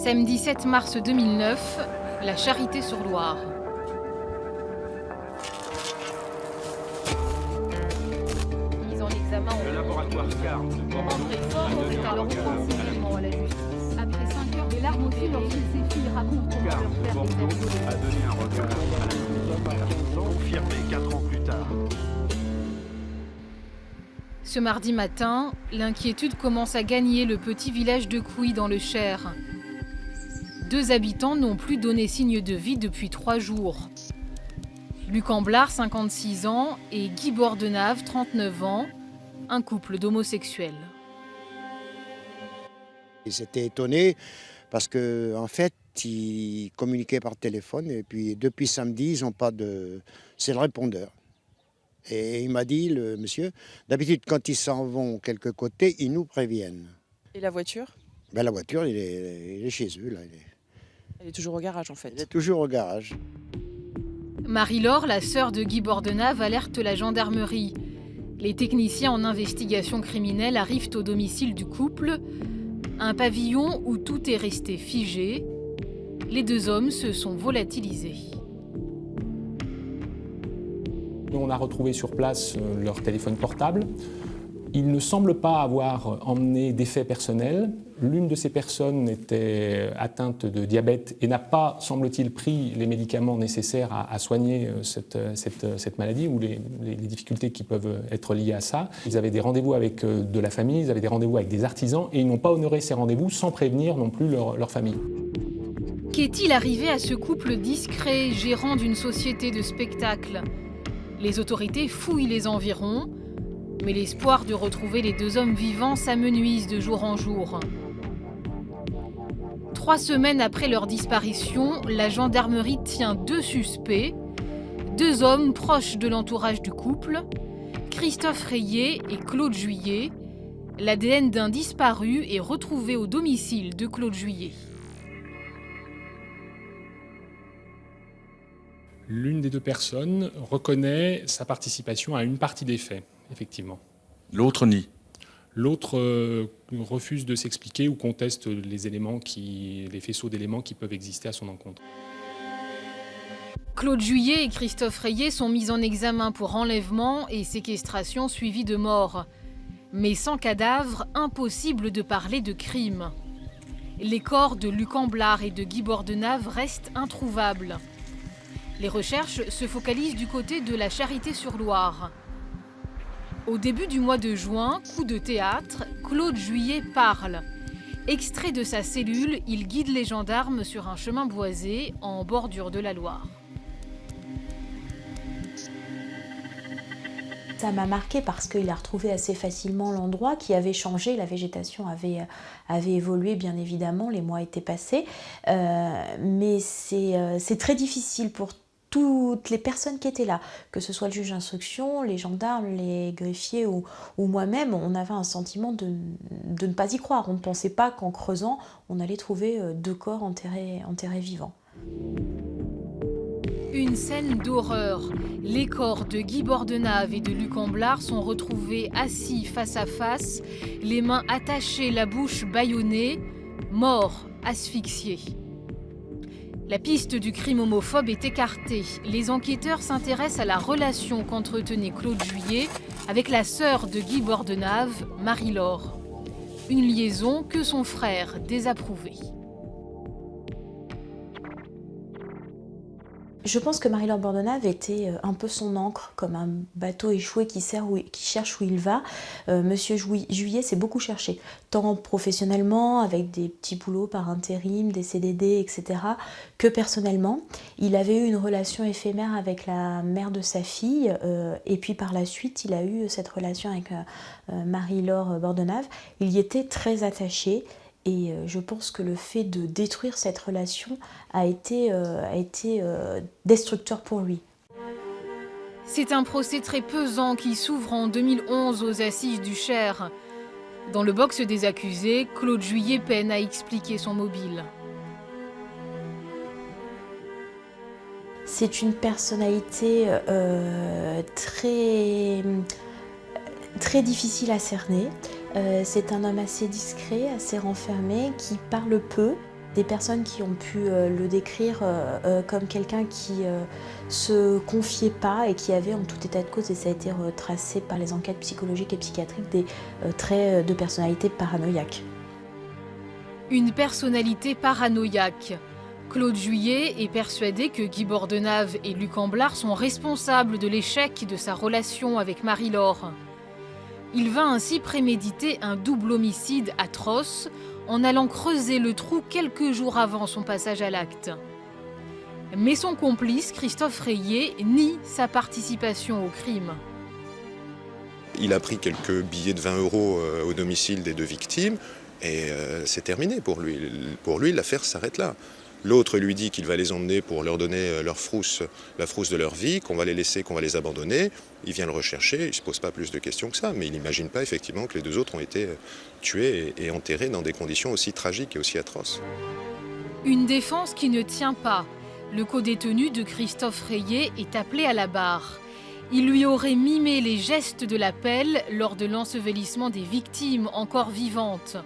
Samedi 7 mars 2009, la Charité-sur-Loire. Mise en examen Le laboratoire CARM de André Faure est alors consignement à la justice. Après 5 heures, les larmes aux yeux lorsque ses filles racontent comment CARM leur de père Bordeaux les a a donné un regard à la confirmé 4 ans plus tard. Ce mardi matin, l'inquiétude commence à gagner le petit village de Couy dans le Cher. 2 habitants n'ont plus donné signe de vie depuis 3 jours. Luc Amblard, 56 ans, et Guy Bordenave, 39 ans, un couple d'homosexuels. Ils étaient étonnés parce qu'en fait, ils communiquaient par téléphone et puis depuis samedi, ils n'ont pas de... C'est le répondeur. Et il m'a dit, le monsieur, d'habitude, quand ils s'en vont quelque côté, ils nous préviennent. Et la voiture? Ben, la voiture, il est chez eux, là. Elle est toujours au garage en Il fait. est toujours au garage. Marie-Laure, la sœur de Guy Bordenave, alerte la gendarmerie. Les techniciens en investigation criminelle arrivent au domicile du couple. Un pavillon où tout est resté figé. Les 2 hommes se sont volatilisés. On a retrouvé sur place leur téléphone portable. Ils ne semblent pas avoir emmené d'effets personnels. L'une de ces personnes était atteinte de diabète et n'a pas, semble-t-il, pris les médicaments nécessaires à soigner cette maladie ou les difficultés qui peuvent être liées à ça. Ils avaient des rendez-vous avec de la famille, ils avaient des rendez-vous avec des artisans et ils n'ont pas honoré ces rendez-vous sans prévenir non plus leur famille. Qu'est-il arrivé à ce couple discret, gérant d'une société de spectacle? Les autorités fouillent les environs, mais l'espoir de retrouver les 2 hommes vivants s'amenuise de jour en jour. 3 semaines après leur disparition, la gendarmerie tient 2 suspects, 2 hommes proches de l'entourage du couple, Christophe Rayet et Claude Juillet. L'ADN d'un disparu est retrouvé au domicile de Claude Juillet. L'une des 2 personnes reconnaît sa participation à une partie des faits, effectivement. L'autre nie. L'autre refuse de s'expliquer ou conteste les faisceaux d'éléments qui peuvent exister à son encontre. Claude Juillet et Christophe Rayet sont mis en examen pour enlèvement et séquestration suivie de mort. Mais sans cadavre, impossible de parler de crime. Les corps de Luc Amblard et de Guy Bordenave restent introuvables. Les recherches se focalisent du côté de la Charité-sur-Loire. Au début du mois de juin, coup de théâtre, Claude Juillet parle. Extrait de sa cellule, il guide les gendarmes sur un chemin boisé en bordure de la Loire. Ça m'a marqué parce qu'il a retrouvé assez facilement l'endroit qui avait changé, la végétation avait évolué bien évidemment, les mois étaient passés, mais c'est très difficile pour toutes les personnes qui étaient là, que ce soit le juge d'instruction, les gendarmes, les greffiers ou moi-même, on avait un sentiment de ne pas y croire. On ne pensait pas qu'en creusant, on allait trouver 2 corps enterrés vivants. Une scène d'horreur. Les corps de Guy Bordenave et de Luc Amblard sont retrouvés assis face à face, les mains attachées, la bouche bâillonnée, morts, asphyxiés. La piste du crime homophobe est écartée. Les enquêteurs s'intéressent à la relation qu'entretenait Claude Juillet avec la sœur de Guy Bordenave, Marie-Laure. Une liaison que son frère désapprouvait. Je pense que Marie-Laure Bordenave était un peu son ancre, comme un bateau échoué qui cherche où il va. Monsieur Juillet s'est beaucoup cherché, tant professionnellement, avec des petits boulots par intérim, des CDD, etc., que personnellement. Il avait eu une relation éphémère avec la mère de sa fille, et puis par la suite, il a eu cette relation avec Marie-Laure Bordenave. Il y était très attaché. Et je pense que le fait de détruire cette relation a été destructeur pour lui. C'est un procès très pesant qui s'ouvre en 2011 aux assises du Cher. Dans le box des accusés, Claude Juillet peine à expliquer son mobile. C'est une personnalité très difficile à cerner. C'est un homme assez discret, assez renfermé, qui parle peu. Des personnes qui ont pu le décrire comme quelqu'un qui se confiait pas et qui avait en tout état de cause, et ça a été retracé par les enquêtes psychologiques et psychiatriques, des traits de personnalité paranoïaque. Une personnalité paranoïaque. Claude Juillet est persuadé que Guy Bordenave et Luc Amblard sont responsables de l'échec de sa relation avec Marie-Laure. Il va ainsi préméditer un double homicide atroce en allant creuser le trou quelques jours avant son passage à l'acte. Mais son complice, Christophe Rayet, nie sa participation au crime. Il a pris quelques billets de 20 € au domicile des deux victimes et c'est terminé pour lui. Pour lui, l'affaire s'arrête là. L'autre lui dit qu'il va les emmener pour leur donner la frousse de leur vie, qu'on va les laisser, qu'on va les abandonner. Il vient le rechercher, il ne se pose pas plus de questions que ça, mais il n'imagine pas effectivement que les deux autres ont été tués et enterrés dans des conditions aussi tragiques et aussi atroces. Une défense qui ne tient pas. Le codétenu de Christophe Rayet est appelé à la barre. Il lui aurait mimé les gestes de l'appel lors de l'ensevelissement des victimes encore vivantes.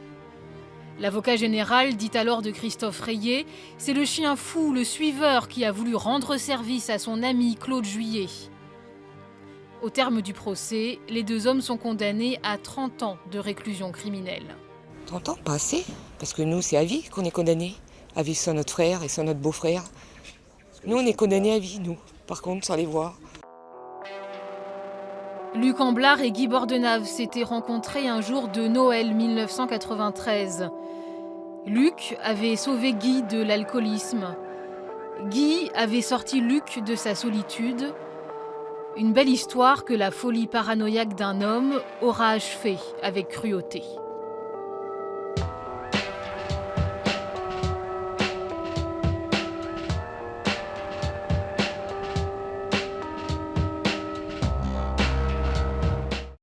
L'avocat général dit alors de Christophe Rayet « C'est le chien fou, le suiveur qui a voulu rendre service à son ami Claude Juillet ». Au terme du procès, les deux hommes sont condamnés à 30 ans de réclusion criminelle. 30 ans, pas assez, parce que nous, c'est à vie qu'on est condamnés. À vie sans notre frère et sans notre beau-frère. Nous, on est condamnés à vie, nous, par contre, sans les voir. Luc Amblard et Guy Bordenave s'étaient rencontrés un jour de Noël 1993. Luc avait sauvé Guy de l'alcoolisme. Guy avait sorti Luc de sa solitude. Une belle histoire que la folie paranoïaque d'un homme aura achevée avec cruauté.